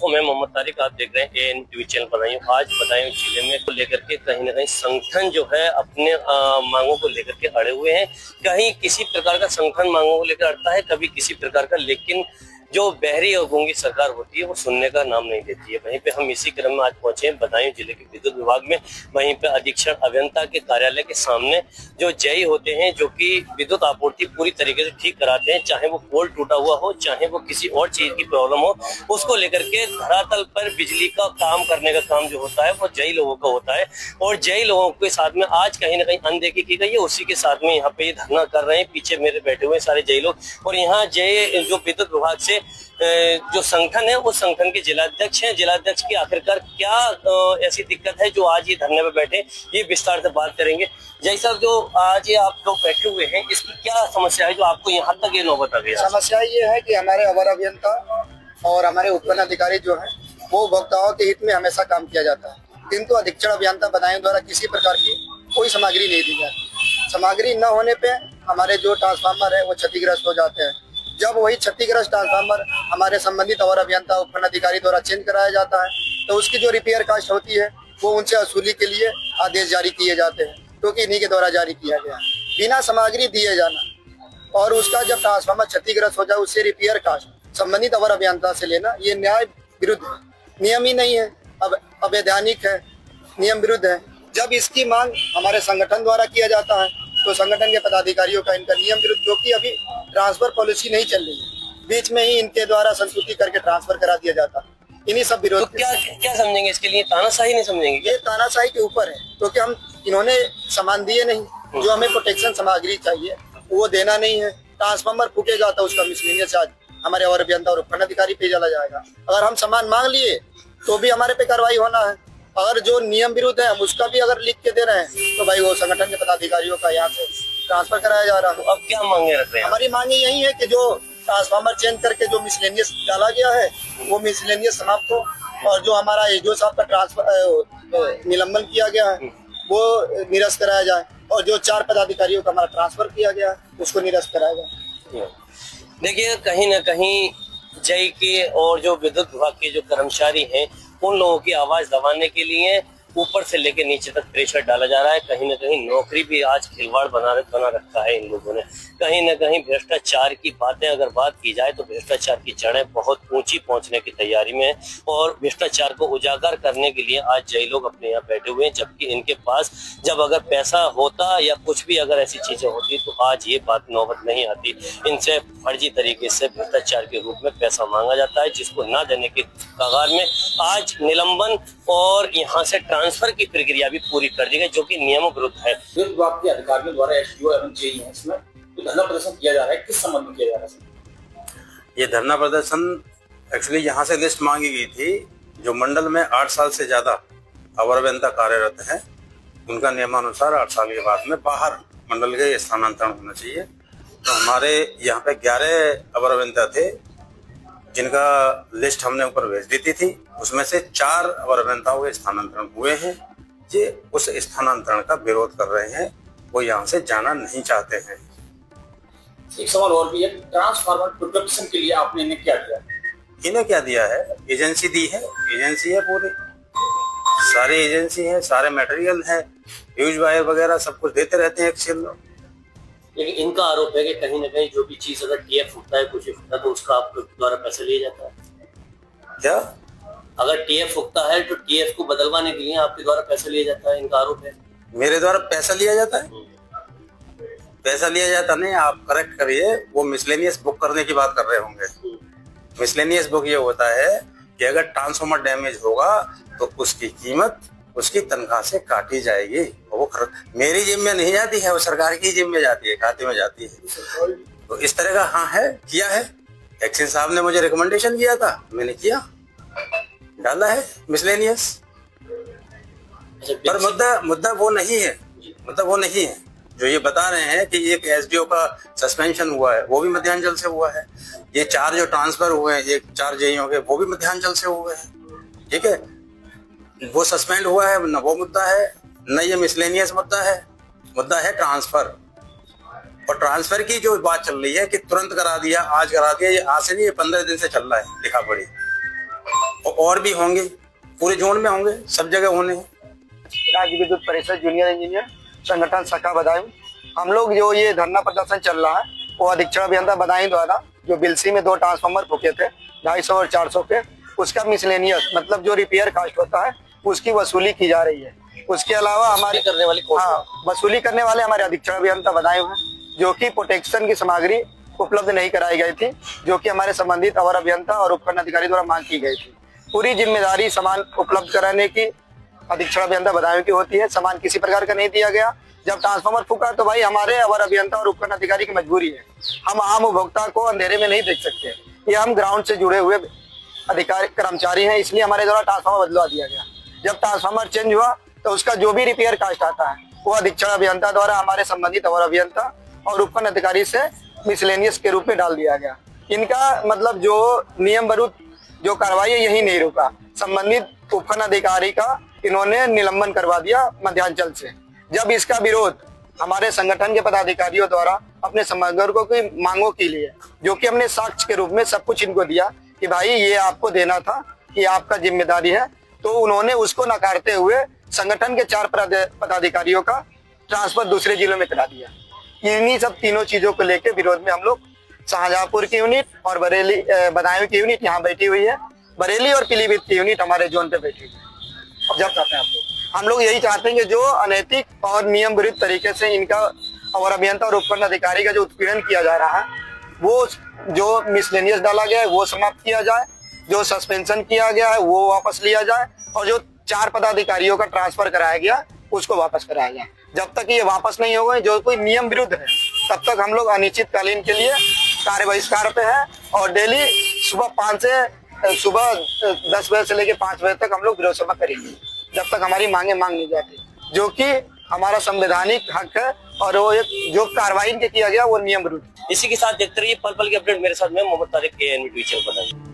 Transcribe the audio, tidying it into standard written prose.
दोस्तों, मैं मोहम्मद तारिक, आप देख रहे हैं AN टीवी चैनल बदायूं। आज बदायूं जिले में को लेकर के कहीं ना कहीं संगठन जो है अपने मांगों को लेकर के अड़े हुए हैं। कहीं किसी प्रकार का संगठन मांगों को लेकर अड़ता है, कभी किसी प्रकार का, लेकिन जो बहरी और गूंगी सरकार होती है वो सुनने का नाम नहीं देती है। वहीं पे हम इसी क्रम में आज पहुंचे हैं बदायूं जिले के विद्युत विभाग में। वहीं पे अधीक्षण अभियंता के कार्यालय के सामने जो जेई होते हैं, जो कि विद्युत आपूर्ति पूरी तरीके से ठीक कराते हैं, चाहे वो पोल टूटा हुआ हो, चाहे वो किसी और चीज की प्रॉब्लम हो, उसको लेकर के धरातल पर बिजली का काम करने का काम जो होता है वो जेई लोगों का होता है। और जेई लोगों के साथ में आज कहीं ना कहीं अनदेखी की गई है। उसी के साथ में यहाँ पे ये धरना कर रहे हैं। पीछे मेरे बैठे हुए सारे जेई लोग, और यहाँ जेई जो विद्युत विभाग से जो संगठन है वो संगठन के जिलाध्यक्ष हैं। जिलाध्यक्ष की आखिरकार क्या ऐसी दिक्कत है जो आज ये धरने में बैठे, ये विस्तार से बात करेंगे। जय साहब, जो आज ये आप लोग बैठे हुए हैं, इसकी क्या समस्या है जो आपको यहाँ तक ये नौबत आ गई? समस्या ये है कि हमारे अवर अभियंता और हमारे उत्पन्न अधिकारी जो है वो उपभोक्ताओं के हित में हमेशा काम किया जाता है, किंतु अधीक्षण अभियंता बदायूं द्वारा किसी प्रकार की कोई सामग्री नहीं दी जाती। सामग्री न होने पे हमारे जो ट्रांसफार्मर है वो क्षतिग्रस्त हो जाते हैं। जब वही क्षतिग्रस्त ट्रांसफार्मर हमारे संबंधित अवर अभियंता उत्पन्न अधिकारी द्वारा चेंज कराया जाता है, तो उसकी जो रिपेयर कास्ट होती है वो उनसे वसूली के लिए आदेश जारी किए जाते हैं, क्योंकि इन्हीं के द्वारा जारी किया गया है। बिना सामग्री दिए जाना और उसका जब ट्रांसफार्मर क्षतिग्रस्त हो जाए उससे रिपेयर कास्ट संबंधित अवर अभियंता से लेना, ये न्याय विरुद्ध है, नियम ही नहीं है, अब अवैधानिक है, नियम विरुद्ध है। जब इसकी मांग हमारे संगठन द्वारा किया जाता है तो संगठन के पदाधिकारियों का इनका नियम विरुद्ध, जो कि अभी ट्रांसफर पॉलिसी नहीं चल रही है, बीच में ही इनके द्वारा संस्तुति करके ट्रांसफर करा दिया जाता है। इन्हीं सब विरोध। तो क्या समझेंगे इसके लिए? तानाशाही नहीं समझेंगे? ये तानाशाही के ऊपर है, क्योंकि हम इन्होंने सामान दिए नहीं, जो हमें प्रोटेक्शन सामग्री चाहिए वो देना नहीं है। ट्रांसफार्मर फूटेगा तो उसका मिसलेनियस चार्ज हमारे और अभियंता और उपखंड अधिकारी पे चला जाएगा। अगर हम सामान मांग लिए तो भी हमारे पे कार्रवाई होना है। अगर जो नियम विरुद्ध है हम उसका भी अगर लिख के दे रहे हैं तो भाई वो संगठन के पदाधिकारियों का यहाँ से ट्रांसफर कराया जा रहा है। तो अब क्या मांगे रख रहे हैं? हमारी मांग यही है कि जो ट्रांसफार्मर चेंज करके जो मिसलेनियस डाला गया है वो मिसलेनियस समाप्त हो, और जो हमारा एडीओ साहब का ट्रांसफर निलंबन किया गया है वो निरस्त कराया जाए, और जो 4 पदाधिकारियों का हमारा ट्रांसफर किया गया है उसको निरस्त कराया जाए। देखिए, कहीं ना कहीं जेई के और जो विद्युत विभाग के जो कर्मचारी हैं उन लोगों की आवाज दबाने के लिए ऊपर से लेकर नीचे तक प्रेशर डाला जा रहा है। कहीं ना कहीं नौकरी भी आज खिलवाड़ बना रखा है इन लोगों ने। कहीं ना कहीं भ्रष्टाचार की बातें अगर बात की जाए तो भ्रष्टाचार की जड़ें बहुत ऊंची पहुंचने की तैयारी में है, और भ्रष्टाचार को उजागर करने के लिए आज जेई लोग अपने यहाँ बैठे हुए हैं। जबकि इनके पास जब अगर पैसा होता या कुछ भी अगर ऐसी चीजें होती तो आज ये बात नौबत नहीं आती। इनसे फर्जी तरीके से भ्रष्टाचार के रूप में पैसा मांगा जाता है, जिसको ना देने के कगार में आज निलंबन और यहाँ से ट्रांसफर की प्रक्रिया भी पूरी कर दी गई, जो कि नियमों विरुद्ध है। विद्युत विभाग के अधिकारियों द्वारा एसडीओ एवं जेई है, इसमें तो धरना प्रदर्शन किया जा रहा है, किस संबंध में किया जा रहा है? ये धरना प्रदर्शन एक्चुअली यहाँ से लिस्ट मांगी गई थी। जो मंडल में 8 साल से ज्यादा अवर अभियंता कार्यरत हैं उनका नियमानुसार 8 साल के बाद में बाहर मंडल के स्थानांतरण होना चाहिए। तो हमारे यहाँ पे 11 अवर अभियंता थे जिनका लिस्ट हमने ऊपर भेज दी थी। उसमें से 4 अवर अभियंताओं के स्थानांतरण हुए हैं। ये उस स्थानांतरण का विरोध कर रहे हैं, वो यहाँ से जाना नहीं चाहते हैं। एक सवाल और भी है, ट्रांसफार्मर प्रोटेक्शन के लिए आपने इन्हें क्या दिया? इन्हें क्या दिया है? एजेंसी दी है, एजेंसी है, पूरी सारी एजेंसी है, सारे मटेरियल है, फ्यूज वायर वगैरह सब कुछ देते रहते हैं एक्सेल लोग। लेकिन इनका आरोप है कि कहीं ना कहीं जो भी चीज अगर टीएफ फूटता है, कुछ फूटता है, तो उसका आप द्वारा पैसा लिया जाता है। क्या? अगर टीएफ फूटता है तो टीएफ को बदलवाने के लिए आपके द्वारा पैसा लिया जाता है, इनका आरोप है। मेरे द्वारा पैसा लिया जाता है? पैसा लिया जाता नहीं, आप करेक्ट करिए, वो मिसलेनियस बुक करने की बात कर रहे होंगे। मिसलेनियस बुक ये होता है कि अगर ट्रांसफार्मर डैमेज होगा तो उसकी कीमत उसकी तनख्वाह से काटी जाएगी। वो मेरी जेब में नहीं जाती है, वो सरकार की जेब में जाती है, खाते में जाती है। तो इस तरह का हाँ है, किया है। एक्शन साहब ने मुझे रिकमेंडेशन किया था, मैंने किया, डाला है मिसलेनियस। पर मुद्दा वो नहीं है, मुद्दा वो नहीं है जो ये बता रहे हैं कि एक एसडीओ का सस्पेंशन हुआ है, वो भी मध्यांचल से हुआ है। ये 4 जो ट्रांसफर हुए हैं, ये 4 जेईओ के, वो भी मध्यांचल से हुए हैं। ठीक है, वो सस्पेंड हुआ है, न वो मुद्दा है, न ये मिसलेनियस मुद्दा है ट्रांसफर। और ट्रांसफर की जो बात चल रही है कि तुरंत करा दिया, आज करा दिया, ये आज से नहीं, ये 15 दिन से चल रहा है लिखा पड़ी। और और भी होंगे, पूरे जोन में होंगे, सब जगह होने हैं। राज्य विद्युत परिषद जूनियर इंजीनियर संगठन शाखा बदायूं, हम लोग जो ये धरना प्रदर्शन चल रहा है वो अधीक्षण अभियंता बदायूं द्वारा जो बिलसी में 2 ट्रांसफार्मर फूके थे 250 और 400 के, उसका मिसलेनियस मतलब जो रिपेयर कास्ट होता है उसकी वसूली की जा रही है। उसके अलावा हमारे करने वाले कौन? वसूली करने वाले हमारे अधीक्षण अभियंता बदायूं हैं, जो कि प्रोटेक्शन की सामग्री उपलब्ध नहीं कराई गई थी, जो कि हमारे संबंधित अवर अभियंता और उपकरण अधिकारी द्वारा मांग की गई थी। पूरी जिम्मेदारी सामान उपलब्ध कराने की अधीक्षण अभियंता बदायूं की होती है, सामान किसी प्रकार का नहीं दिया गया। जब ट्रांसफार्मर फूका तो भाई हमारे अवर अभियंता और उपकरण अधिकारी की मजबूरी है, हम आम उपभोक्ता को अंधेरे में नहीं देख सकते। ये हम ग्राउंड से जुड़े हुए अधिकारी कर्मचारी हैं, इसलिए हमारे द्वारा ट्रांसफार्मर बदलवा दिया गया। जब ट्रांसफार्मर चेंज हुआ तो उसका जो भी रिपेयर कास्ट आता है वो अधीक्षण अभियंता द्वारा हमारे संबंधित अवर अभियंता और उपकरण अधिकारी से मिसलेनियस के रूप में डाल दिया गया। इनका मतलब जो नियम विरुद्ध जो कार्रवाई है यही नहीं रुका, संबंधित उपकरण अधिकारी का इन्होंने निलंबन करवा दिया मध्यांचल से। जब इसका विरोध हमारे संगठन के पदाधिकारियों द्वारा अपने समर्थकों की मांगों के लिए, जो कि हमने साक्ष्य के रूप में सब कुछ इनको दिया कि भाई ये आपको देना था, ये आपका जिम्मेदारी है, तो उन्होंने उसको नकारते हुए संगठन के 4 पदाधिकारियों का ट्रांसफर दूसरे जिलों में करा दिया। इन्हीं सब तीनों चीजों को लेकर विरोध में हम लोग शाहजहांपुर की यूनिट और बरेली बदायूं की यूनिट यहाँ बैठी हुई है, बरेली और पीलीभीत की यूनिट हमारे जोन पे बैठी हुई है। अब जब चाहते हैं हम लोग यही चाहते हैं कि जो अनैतिक और नियम विरुद्ध तरीके से इनका अवर अभियंता और उपकरण अधिकारी का जो उत्पीड़न किया जा रहा है, वो जो मिसलेनियस डाला गया है वो समाप्त किया जाए, जो सस्पेंशन किया गया है वो वापस लिया जाए, और जो 4 पदाधिकारियों का ट्रांसफर कराया गया उसको वापस कराया जाए। जब तक ये वापस नहीं होगा, जो कोई नियम विरुद्ध है, तब तक हम लोग अनिश्चितकालीन के लिए कार्य बहिष्कार पे है और डेली सुबह 10 बजे से लेकर 5 बजे तक हम लोग विरोध सभा करेंगे, जब तक हमारी मांगे मांग नहीं जाती, जो कि हमारा संवैधानिक हक है। और वो एक जो कार्रवाई किया गया वो नियम विरुद्ध। इसी के साथ देखते रहिए पल पल के अपडेट मेरे साथ में Mohammad Tariq, ANV TV channel पर।